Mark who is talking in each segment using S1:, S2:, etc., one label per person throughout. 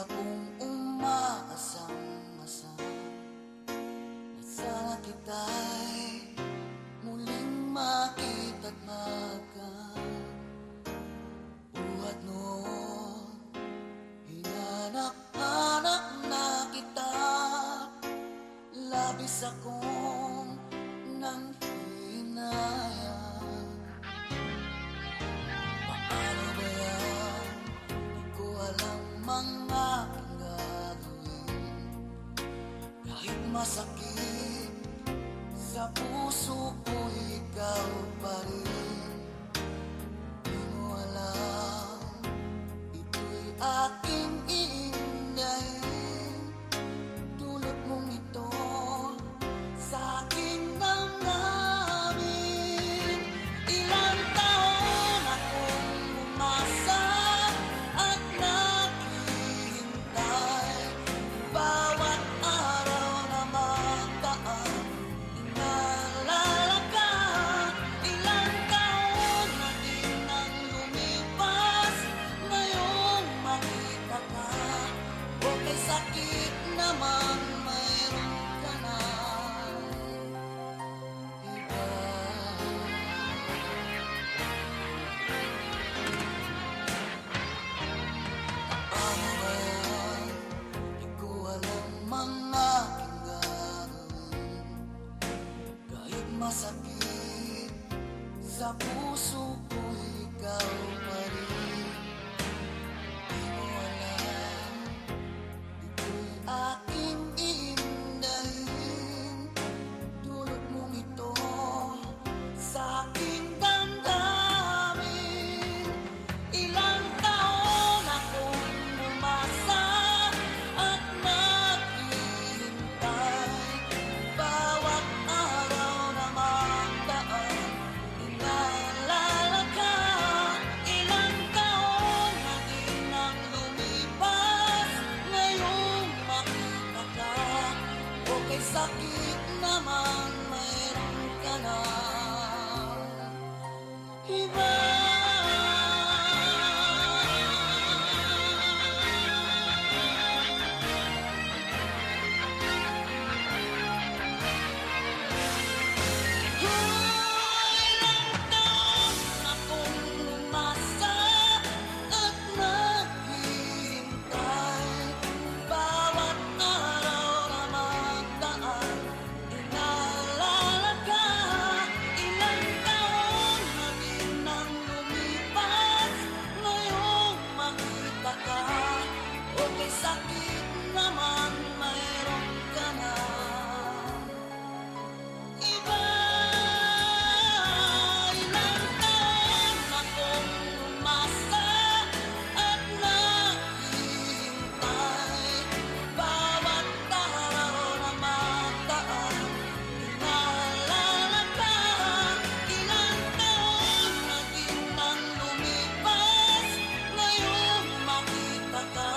S1: akong umaasang-asang na sana kita'y muling makita't magkabuhat noon. Hinanap-hanap na kita, labis akong nang hinayang. Paano ba yan? Di ko alam mga gagawin. Kahit masakit sa puso ko, ikaw pa rin. Di mo alam, ito'y aking iindahin. Dulot mong ito sa aking damdamin. Ilang taon akong umasa at naghihintay. Bawat araw na magdaan, inaalala ka. Ilang taon na din ang lumipas, ngayong makita ka. Okay, sakit naman, mayroon ka na iba. Paano ba yan? Di ko alam mga gagawin. Kahit masakit sa puso ko, ikaw pa rin. Di mo alam, ito'y aking iindahin. Dulot mong ito sa aking damdamin. Ilang taon akong umasa at naghihintay. Bawat araw na magdaan, inaalala ka. Ilang taon na din ang lumipas, ngayong makita ka. Okay, sakit naman, mayroon ka na iba. Ilang taon akong umasa at naghihintay. Bawat araw na magdaan, inaalala ka. Ilang taon na din ang lumipas, ngayong makita ka. Okay, sakit naman, mayroon ka na iba. Ilang taon akong umasa at naghihintay. Bawat araw na magdaan, inaalala ka. Ilang taon na din ang lumipas, ngayong makita ka.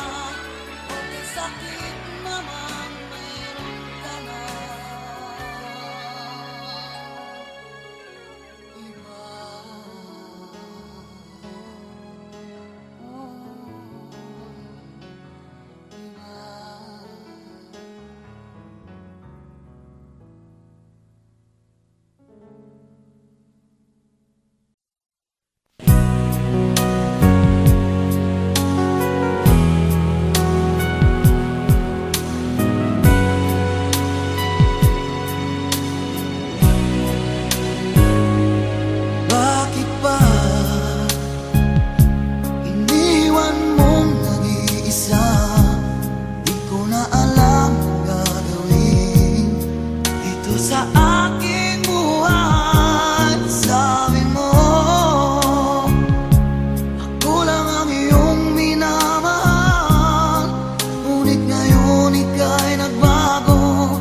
S1: Okay, sakit naman, mayroon ka na iba. Bakit ba iniwan mong nag-iisa? Di ko na alam ang gagawin dito sa aking buhay. Sabi mo, ako lang ang iyong minamahal. Ngunit ngayon ika'y nagbago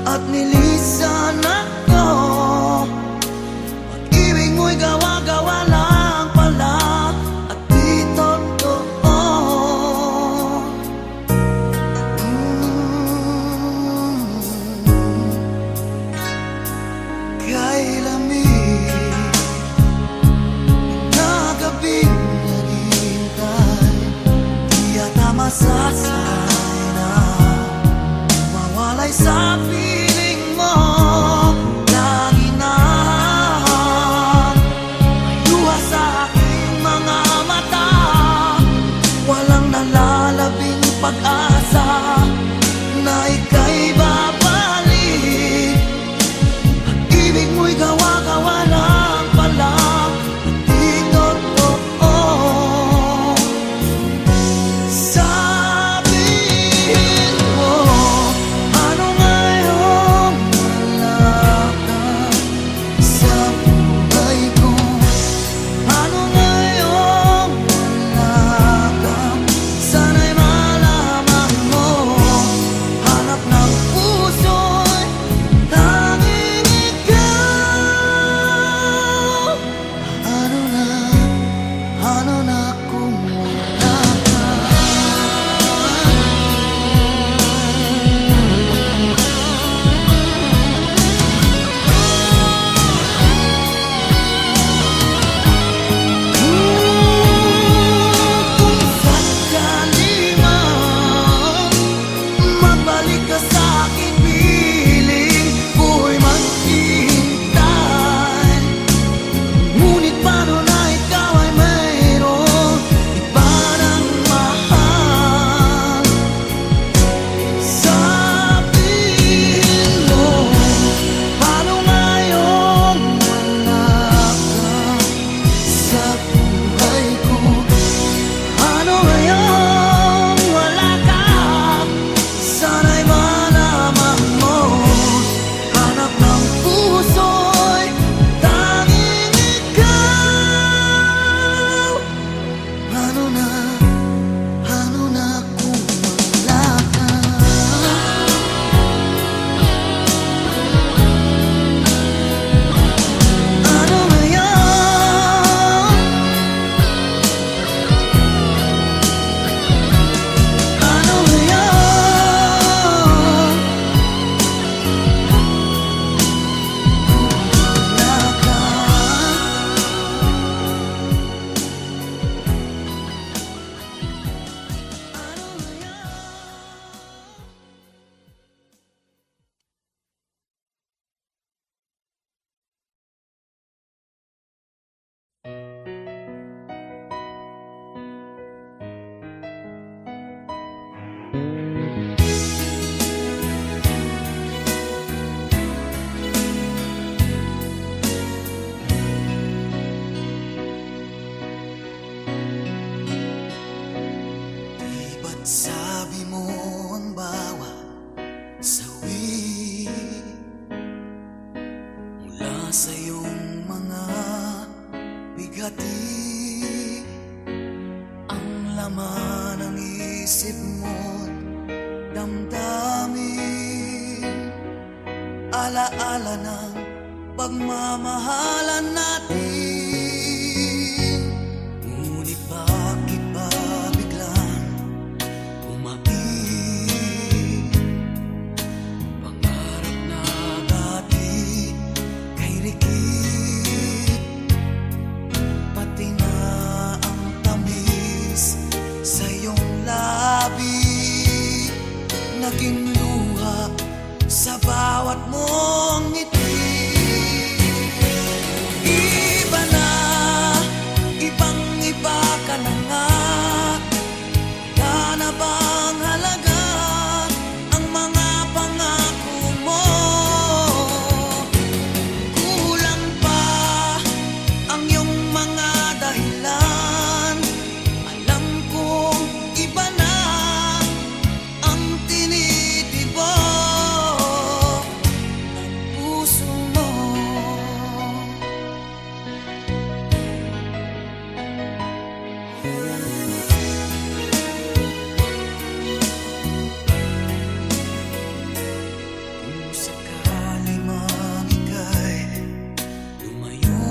S1: at nilisan ako. Pag-ibig mo'y gawa-gawa lang pala at di totoo. Kay lamig na gabing naghihintay, di yata masasa likati ang laman ng isip mo't damdamin, alaala ng pagmamahalan natin. Ngunit bakit ba biglang umaib? Pangarap na dati kay Rikit, pati na ang tamis sa iyong labi, naging luha sa bawat mong ngiti. Iba na, ibang-iba ka na nga. Wala na bang halaga ang mga pangako mo? Kulang pa ang iyong mga dahilan. Alam kong iba na ang tinitibok ng puso mo. Kung sakali mang ika'y lumayo,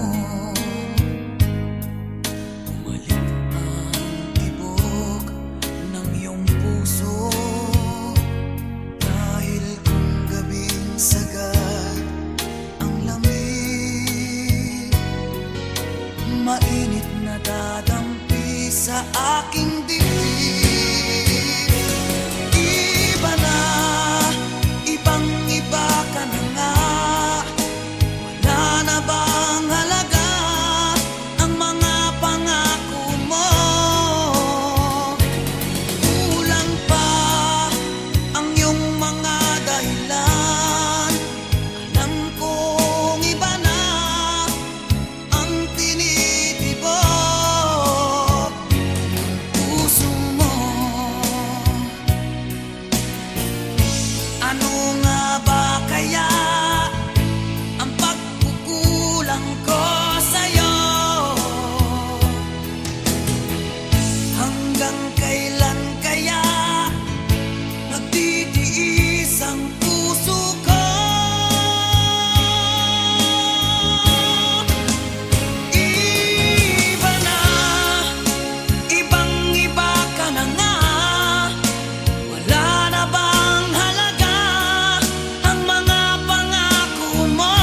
S1: bumalik ang tibok ng iyong puso. Dahil kung gabing sagad ang lamig, mainit na dadampi sa aking dibdib. Iba na, ibang-iba ka na nga. Wala na bang halaga ang mga pangako mo? Kulang pa ang iyong mga dahilan. Alam kong iba na ang tinitibok puso mo. Ano nga ba kaya ang pagkukulang ko sa'yo? Hanggang kailan kaya nagtitiis ang puso ko? Iba na, ibang-iba ka na nga. Wala na bang halaga ang mga pangako mo?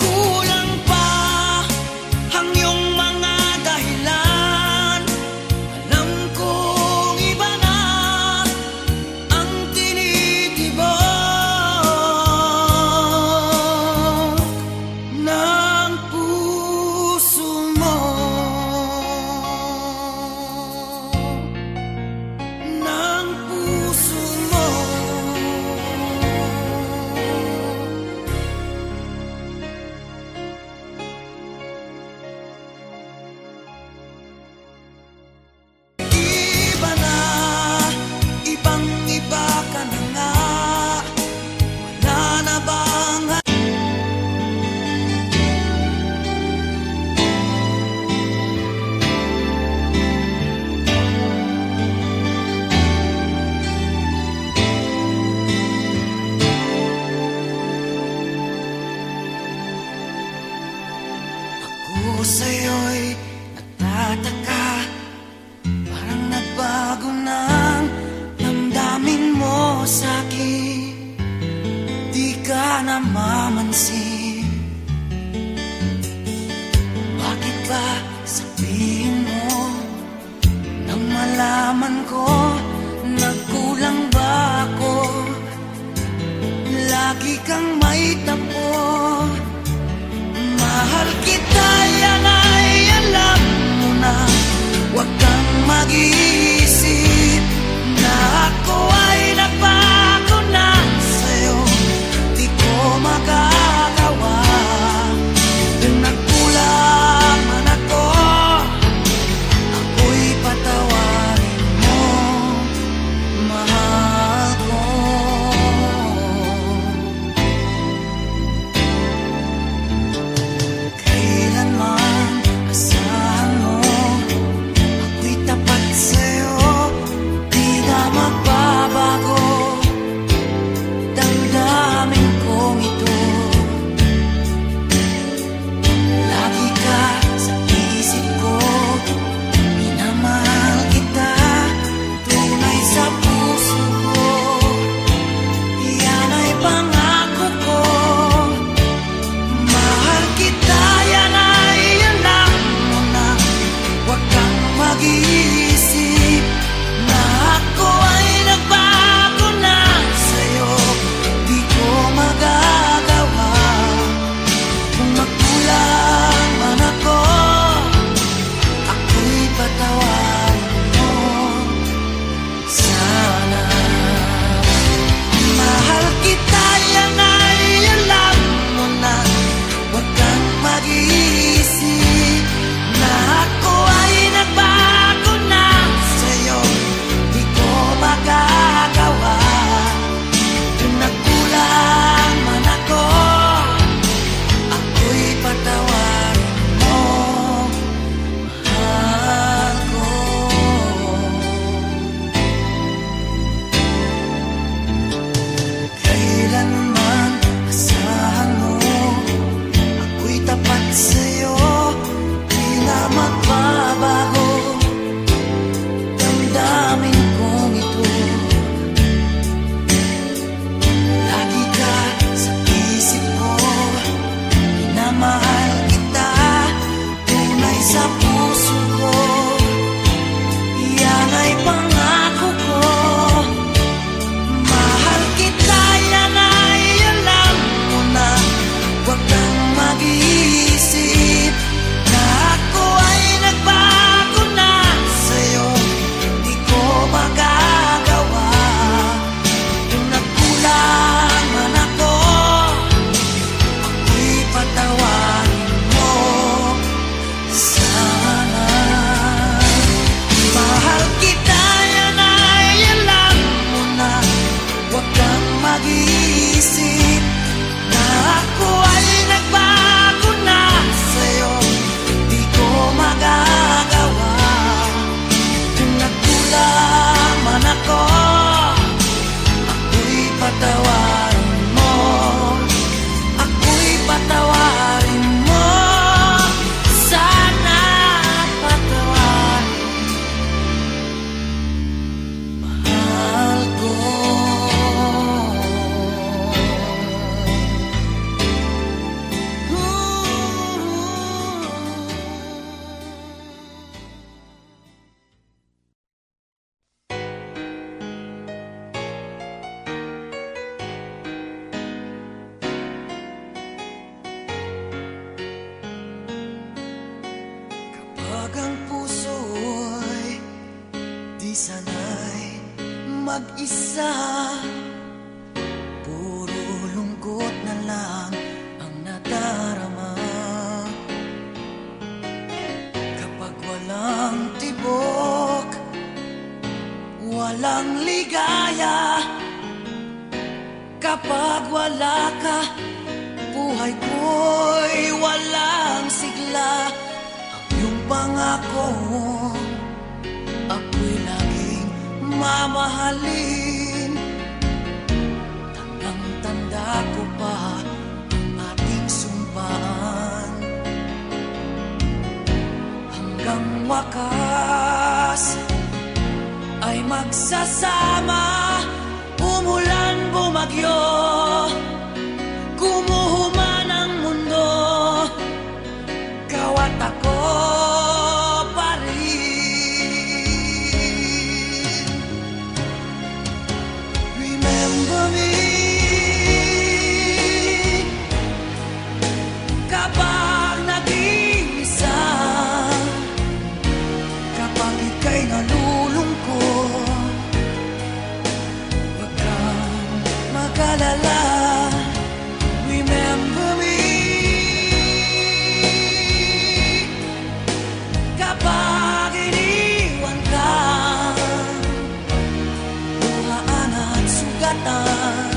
S1: Kulang pa ang iyong mga dahilan. Alam kong iba na ang tinitibok ng puso mo. Ng puso mo. Iba na, ibang-iba ka na nga. Wala na bang ako sa'yo'y nagtataka? Parang nagbago ng damdamin mo sa'kin. Di ka namamansin. Bakit ba sabihin mo nang malaman ko nagkulang ba ako? Lagi kang may tapo. Mahal kita, yan ay alam mo na. Huwag kang mag-iisip na ako ay nagbago na sa'yo. Di ko magagawa. Kung nagkulang man ako, ako'y patawarin mo, mahal ko. Kailan mag-isa, puro lungkot na lang ang nadarama. Kapag walang tibok, walang ligaya, kapag wala ka, buhay ko'y walang sigla. Ang iyong pangako, ako'y laging mamahalin. Tandang-tanda ko pa ang ating sumpaan. Hanggang wakas ay magsasama, umulan, bumagyo, gumuho man ang mundo, ikaw at ako pa rin. Remember me kapag nag-iisa, kapag ika'y nalulungkot, huwag kang mag-alala. Remember me kapag iniwan ka, luhaan at sugatan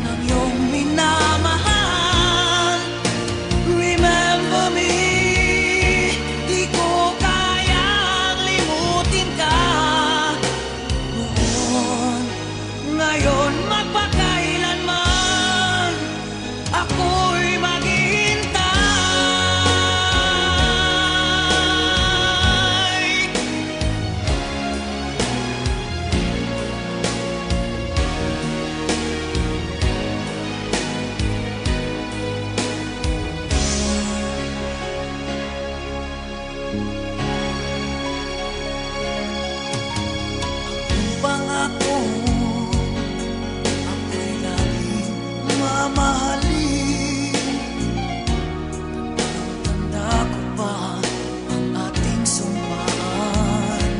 S1: ng iyong minamahal. Remember me, di ko kayang limutin ka noon, ngayon, magpakailanman ako'y maghihintay. Ang pangako, ako'y laging mamahalin. Tanda ko pa ang ating sumpaan.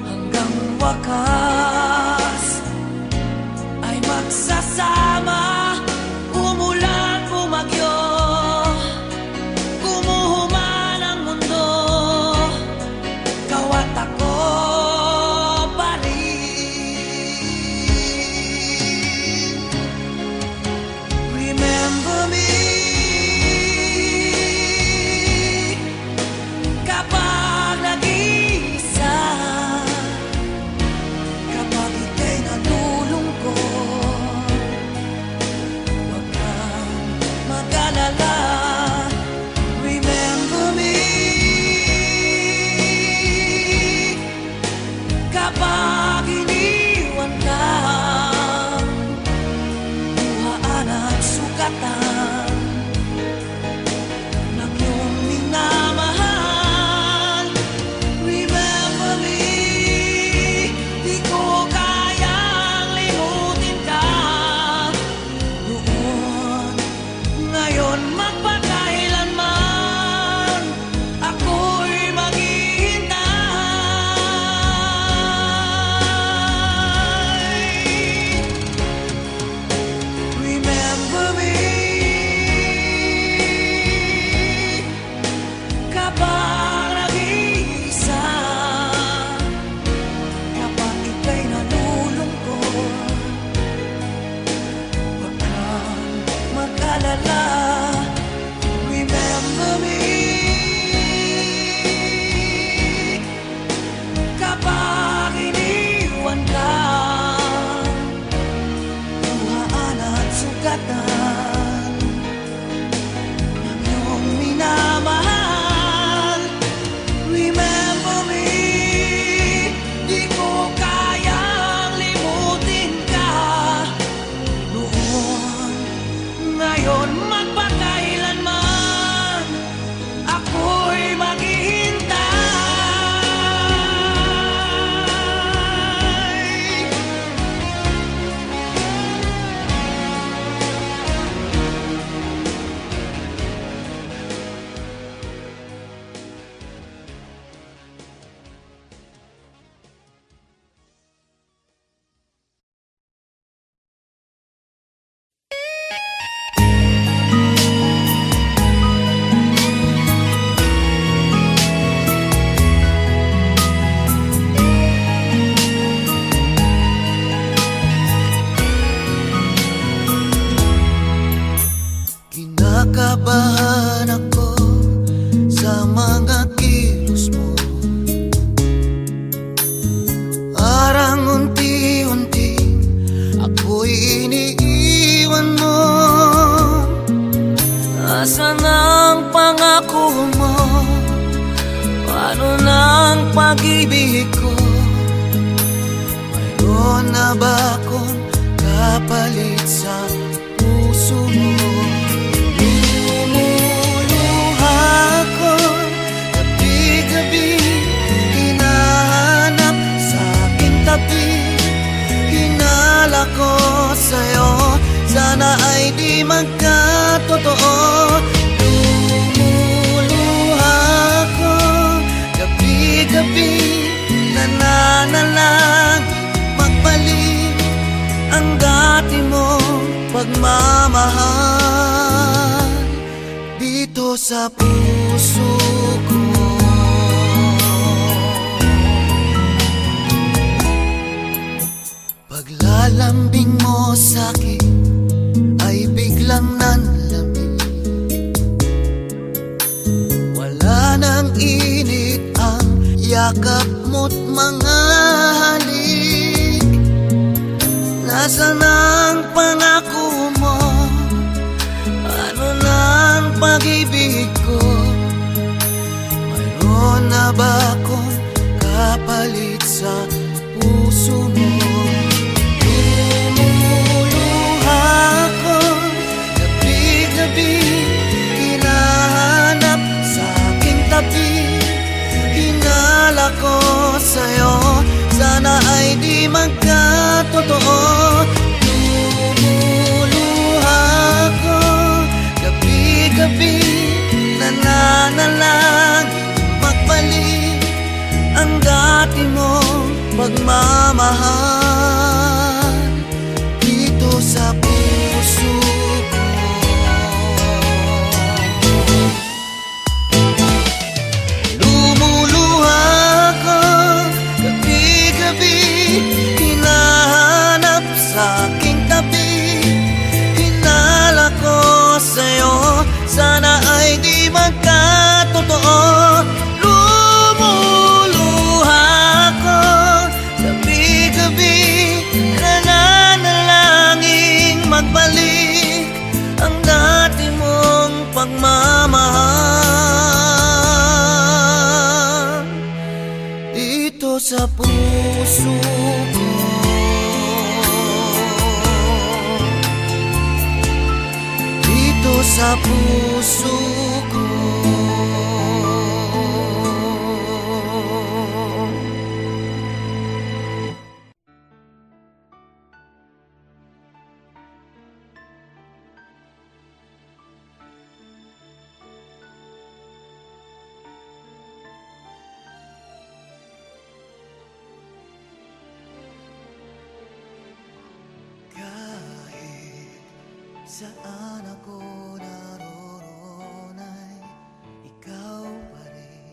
S1: Hanggang wakas ay magsasama, umulan, bumagyo, gumuho man ang mundo, ikaw at ako pa rin. Remember me kapag nag-iisa, kapag ika'y nalulungkot, huwag kang mag-alala. Remember me kapag iniwan ka, luhaan at sugatan ng iyong minamahal. Remember me, di ko kayang limutin ka noon, ngayon, magpakailanman ako'y maghihintay. Remember me kapag nag-iisa, kapag ika'y nalulungkot, huwag kang mag-alala. Remember me kapag iniwan ka, luhaan at sugatan ng iyong minamahal. Remember me, di ko kayang limutin ka noon, ngayon, magpakailanman ako'y maghihintay. Kinakabahan ako sa mga kilos mo. Parang unti-unti ako'y iniiwan mo. Asan ang pangako mo? Paano ng pag-ibig ko? Mayroon na ba akong kapalit sa puso mo? Lumuluha ko gabi-gabi, hinahanap sa aking tabi. Hinala ko sa'yo, sana ay di magkatotoo. Lumuluha ko gabi-gabi, nananalag magbalik ang dati mong pagmamahal dito sa puso ko. Paglalambing mo sa'kin ay biglang nanlamig. Wala nang init ang yakap mo't mga halik. Nasaan ang pangako mo? Ano ng pag-ibig ko? Mayroon na ba akong kapalit sa puso mo? Lumuluha ko gabi-gabi, hinahanap sa aking tabi. Hinala ko sa'yo, sana ay di magkatotoo. Lumuluha ko gabi-gabi, nananalag magbalik ang dati mong pagmamahal dito sa puso ko. Lumuluha ko gabi-gabi, hinahanap sa aking tabi. Hinala ko sa'yo, sana ay di magkatotoo. Lumuluha ko gabi-gabi, nananalangin magbalik ang dati mong pagmamahal dito sa puso ko. Dito sa puso ko. Saan ako naroon ay ikaw pa rin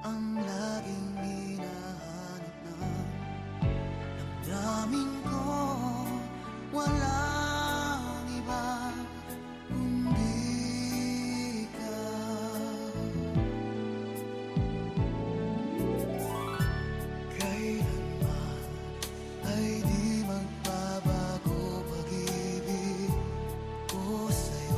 S1: ang laging hinahanap ng damdamin ko. Walang iba kundi ikaw. Kailanman ay di magbabago pag-ibig ko sa'yo.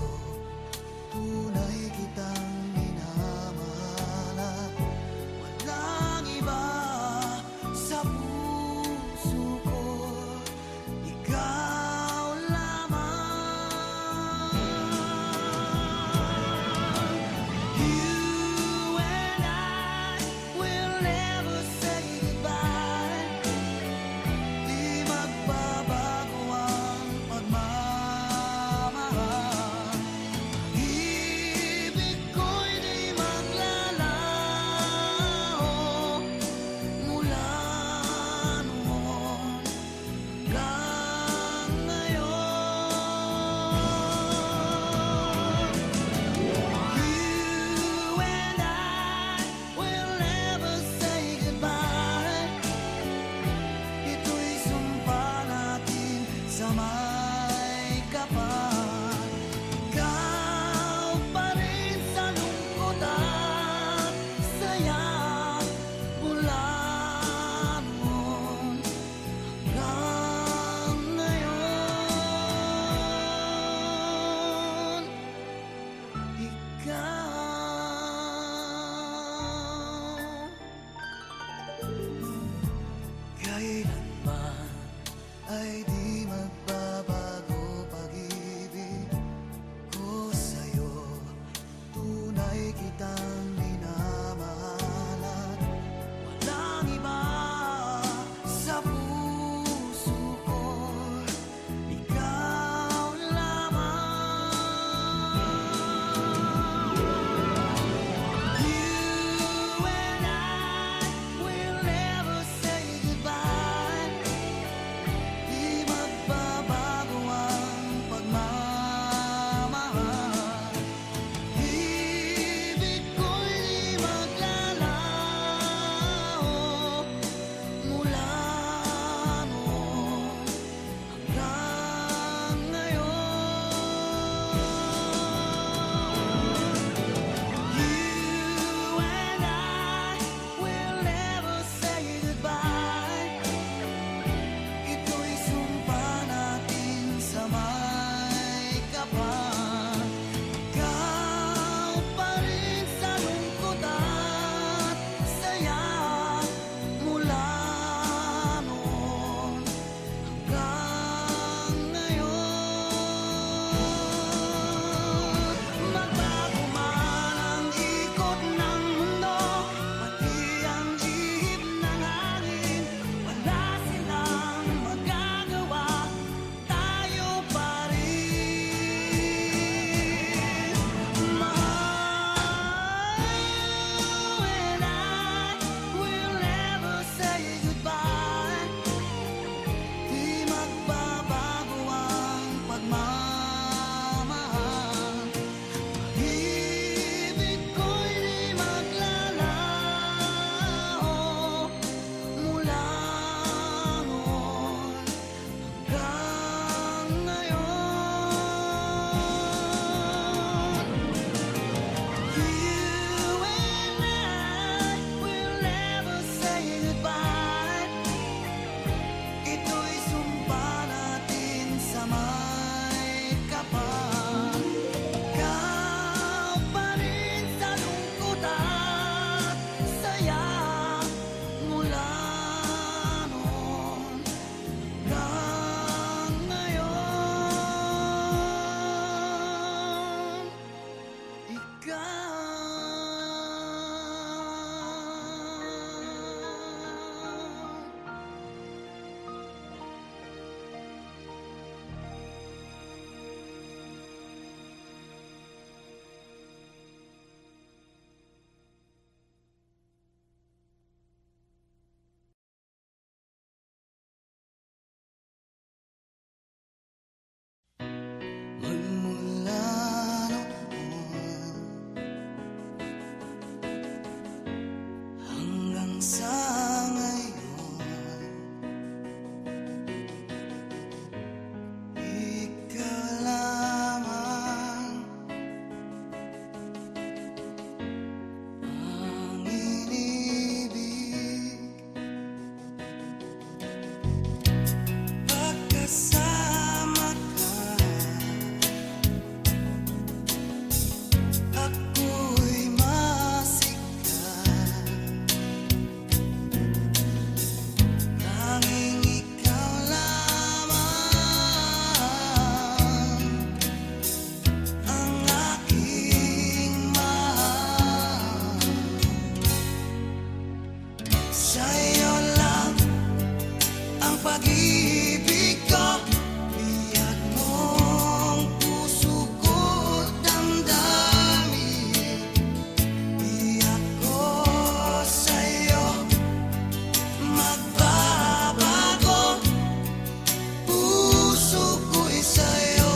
S1: sa ngayon, ikaw lamang ang inibig. Pagkasama ka, ako'y masigla. Tanging ikaw lamang ang aking mahal. Sa'yo lang ang pag-ibig ko, biyag mong puso ko't damdamin. Biyak ko sa'yo magbabago, puso ko'y sa'yo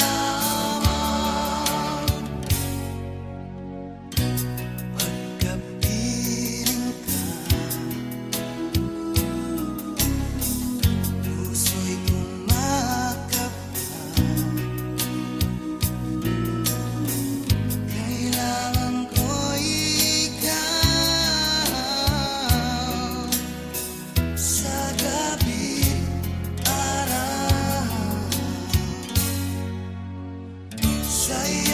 S1: lamang. Pagkapiling ka, puso'y kumakapa. Kailangan ko ikaw sa gabi araw. Sa'yo